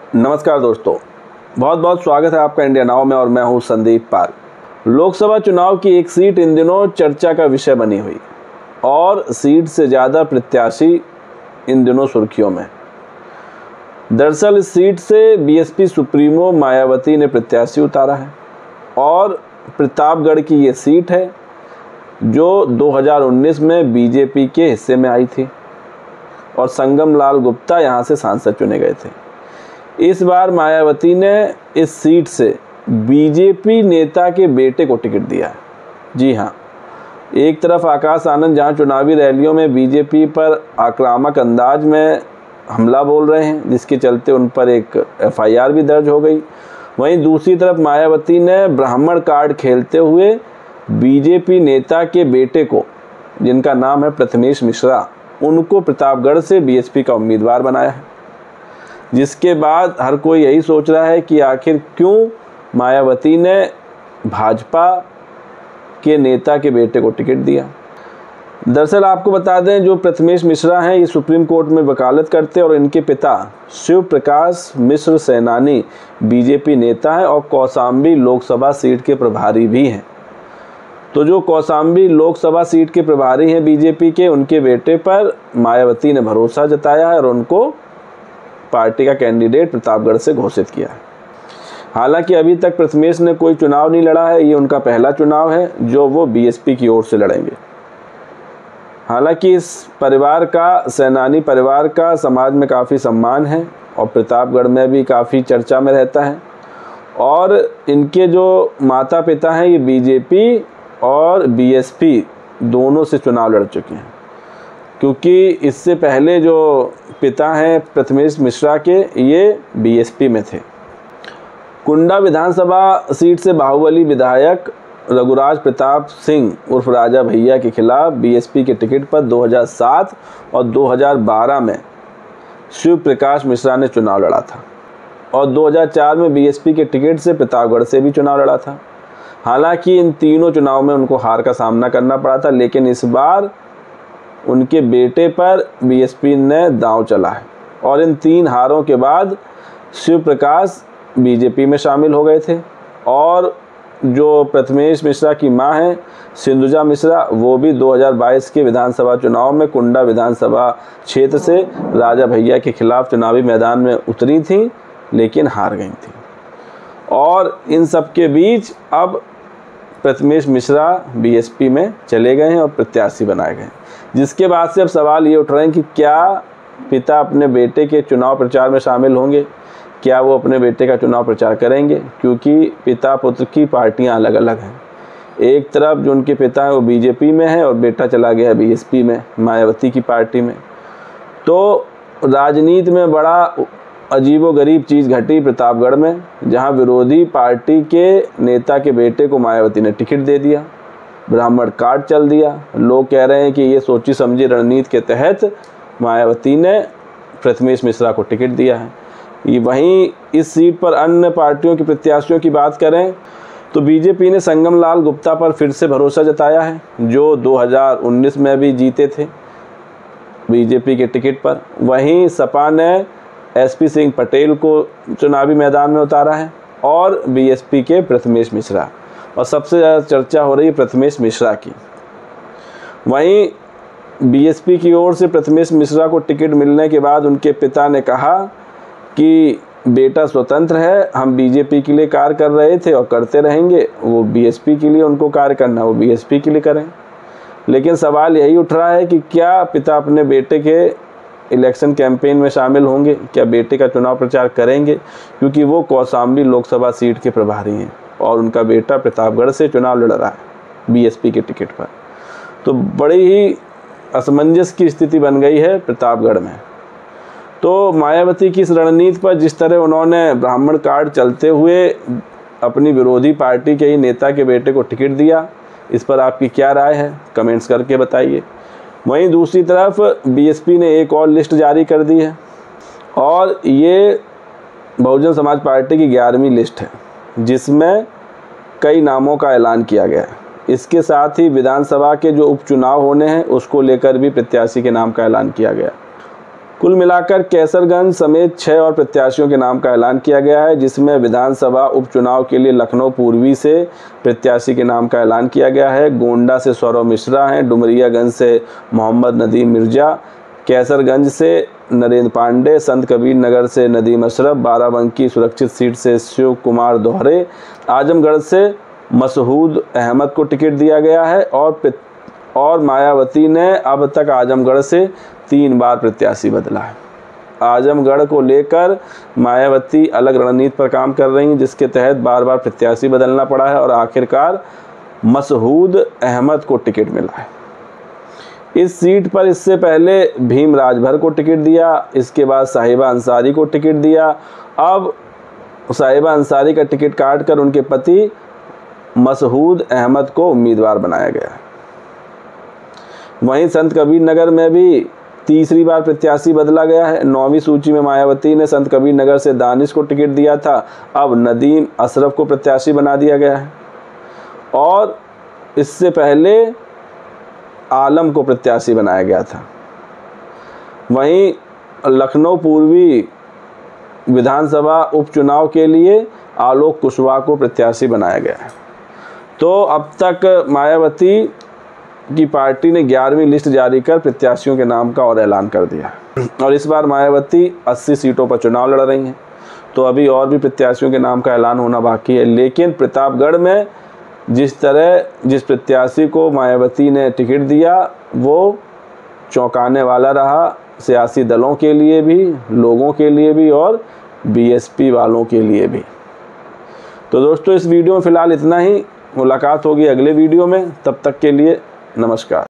नमस्कार दोस्तों, बहुत बहुत स्वागत है आपका इंडिया नाउ में और मैं हूं संदीप पाल। लोकसभा चुनाव की एक सीट इन दिनों चर्चा का विषय बनी हुई और सीट से ज़्यादा प्रत्याशी इन दिनों सुर्खियों में। दरअसल इस सीट से बीएसपी सुप्रीमो मायावती ने प्रत्याशी उतारा है और प्रतापगढ़ की ये सीट है जो 2019 में बीजेपी के हिस्से में आई थी और संगम लाल गुप्ता यहाँ से सांसद चुने गए थे। इस बार मायावती ने इस सीट से बीजेपी नेता के बेटे को टिकट दिया है। जी हाँ, एक तरफ आकाश आनंद जहाँ चुनावी रैलियों में बीजेपी पर आक्रामक अंदाज में हमला बोल रहे हैं, जिसके चलते उन पर एक एफआईआर भी दर्ज हो गई, वहीं दूसरी तरफ मायावती ने ब्राह्मण कार्ड खेलते हुए बीजेपी नेता के बेटे को, जिनका नाम है प्रथमेश मिश्रा, उनको प्रतापगढ़ से बीएसपी का उम्मीदवार बनाया है। जिसके बाद हर कोई यही सोच रहा है कि आखिर क्यों मायावती ने भाजपा के नेता के बेटे को टिकट दिया। दरअसल आपको बता दें, जो प्रथमेश मिश्रा हैं ये सुप्रीम कोर्ट में वकालत करते और इनके पिता शिव प्रकाश मिश्र सेनानी बीजेपी नेता हैं और कौशाम्बी लोकसभा सीट के प्रभारी भी हैं। तो जो कौशाम्बी लोकसभा सीट के प्रभारी हैं बीजेपी के, उनके बेटे पर मायावती ने भरोसा जताया है और उनको पार्टी का कैंडिडेट प्रतापगढ़ से घोषित किया है। हालांकि अभी तक प्रथमेश ने कोई चुनाव नहीं लड़ा है, ये उनका पहला चुनाव है जो वो बीएसपी की ओर से लड़ेंगे। हालांकि इस परिवार का, सेनानी परिवार का समाज में काफ़ी सम्मान है और प्रतापगढ़ में भी काफ़ी चर्चा में रहता है और इनके जो माता पिता हैं ये बीजेपी और बीएसपी दोनों से चुनाव लड़ चुके हैं, क्योंकि इससे पहले जो पिता हैं प्रथमेश मिश्रा के, ये बीएसपी में थे। कुंडा विधानसभा सीट से बाहुबली विधायक रघुराज प्रताप सिंह उर्फ राजा भैया के खिलाफ बीएसपी के टिकट पर 2007 और 2012 में शिव प्रकाश मिश्रा ने चुनाव लड़ा था और 2004 में बीएसपी के टिकट से प्रतापगढ़ से भी चुनाव लड़ा था। हालांकि इन तीनों चुनाव में उनको हार का सामना करना पड़ा था, लेकिन इस बार उनके बेटे पर बीएसपी ने दांव चला है और इन 3 हारों के बाद शिव प्रकाश बीजेपी में शामिल हो गए थे और जो प्रथमेश मिश्रा की मां हैं सिंधुजा मिश्रा, वो भी 2022 के विधानसभा चुनाव में कुंडा विधानसभा क्षेत्र से राजा भैया के खिलाफ चुनावी मैदान में उतरी थी, लेकिन हार गई थी। और इन सब के बीच अब प्रथमेश मिश्रा बीएसपी में चले गए हैं और प्रत्याशी बनाए गए, जिसके बाद से अब सवाल ये उठ रहे हैं कि क्या पिता अपने बेटे के चुनाव प्रचार में शामिल होंगे, क्या वो अपने बेटे का चुनाव प्रचार करेंगे, क्योंकि पिता पुत्र की पार्टियां अलग अलग हैं। एक तरफ जो उनके पिता हैं वो बीजेपी में है और बेटा चला गया बीएसपी में, मायावती की पार्टी में। तो राजनीति में बड़ा अजीबोगरीब चीज़ घटी प्रतापगढ़ में, जहां विरोधी पार्टी के नेता के बेटे को मायावती ने टिकट दे दिया, ब्राह्मण कार्ड चल दिया। लोग कह रहे हैं कि ये सोची समझी रणनीति के तहत मायावती ने प्रथमेश मिश्रा को टिकट दिया है। ये वहीं इस सीट पर अन्य पार्टियों के प्रत्याशियों की बात करें तो बीजेपी ने संगम लाल गुप्ता पर फिर से भरोसा जताया है, जो 2019 में भी जीते थे बीजेपी के टिकट पर। वहीं सपा ने एसपी सिंह पटेल को चुनावी मैदान में उतारा है और बीएसपी के प्रथमेश मिश्रा, और सबसे ज़्यादा चर्चा हो रही है प्रथमेश मिश्रा की। वहीं बीएसपी की ओर से प्रथमेश मिश्रा को टिकट मिलने के बाद उनके पिता ने कहा कि बेटा स्वतंत्र है, हम बीजेपी के लिए कार्य कर रहे थे और करते रहेंगे, वो बीएसपी के लिए उनको कार्य करना, वो बीएसपी के लिए करें। लेकिन सवाल यही उठ रहा है कि क्या पिता अपने बेटे के इलेक्शन कैंपेन में शामिल होंगे, क्या बेटे का चुनाव प्रचार करेंगे, क्योंकि वो कौशाम्बी लोकसभा सीट के प्रभारी हैं और उनका बेटा प्रतापगढ़ से चुनाव लड़ रहा है बीएसपी के टिकट पर। तो बड़ी ही असमंजस की स्थिति बन गई है प्रतापगढ़ में। तो मायावती की इस रणनीति पर जिस तरह उन्होंने ब्राह्मण कार्ड चलते हुए अपनी विरोधी पार्टी के ही नेता के बेटे को टिकट दिया, इस पर आपकी क्या राय है, कमेंट्स करके बताइए। वहीं दूसरी तरफ बीएसपी ने एक और लिस्ट जारी कर दी है और ये बहुजन समाज पार्टी की 11वीं लिस्ट है, जिसमें कई नामों का ऐलान किया गया है। इसके साथ ही विधानसभा के जो उपचुनाव होने हैं उसको लेकर भी प्रत्याशी के नाम का ऐलान किया गया। कुल मिलाकर कैसरगंज समेत 6 और प्रत्याशियों के नाम का ऐलान किया गया है, जिसमें विधानसभा उपचुनाव के लिए लखनऊ पूर्वी से प्रत्याशी के नाम का ऐलान किया गया है। गोंडा से सौरभ मिश्रा हैं, डुमरियागंज से मोहम्मद नदीम मिर्जा, कैसरगंज से नरेंद्र पांडे, संत कबीर नगर से नदीम अशरफ, बाराबंकी सुरक्षित सीट से शिव कुमार दोहरे, आजमगढ़ से मसहूद अहमद को टिकट दिया गया है और मायावती ने अब तक आजमगढ़ से 3 बार प्रत्याशी बदला है। आजमगढ़ को लेकर मायावती अलग रणनीति पर काम कर रही हैं, जिसके तहत बार बार प्रत्याशी बदलना पड़ा है और आखिरकार मसहूद अहमद को टिकट मिला है। इस सीट पर इससे पहले भीम राजभर को टिकट दिया, इसके बाद साहिबा अंसारी को टिकट दिया। अब साहिबा अंसारी का टिकट काटकर उनके पति मसहूद अहमद को उम्मीदवार बनाया गया। वहीं संत कबीर नगर में भी तीसरी बार प्रत्याशी बदला गया है। 9वीं सूची में मायावती ने संत कबीर नगर से दानिश को टिकट दिया था, अब नदीम अशरफ को प्रत्याशी बना दिया गया है और इससे पहले आलम को प्रत्याशी बनाया गया था। वहीं लखनऊ पूर्वी विधानसभा उपचुनाव के लिए आलोक कुशवाहा को प्रत्याशी बनाया गया है। तो अब तक मायावती की पार्टी ने 11वीं लिस्ट जारी कर प्रत्याशियों के नाम का और ऐलान कर दिया और इस बार मायावती 80 सीटों पर चुनाव लड़ रही हैं। तो अभी और भी प्रत्याशियों के नाम का ऐलान होना बाकी है, लेकिन प्रतापगढ़ में जिस प्रत्याशी को मायावती ने टिकट दिया वो चौंकाने वाला रहा, सियासी दलों के लिए भी, लोगों के लिए भी और बीएसपी वालों के लिए भी। तो दोस्तों, इस वीडियो में फ़िलहाल इतना ही। मुलाकात होगी अगले वीडियो में, तब तक के लिए नमस्कार।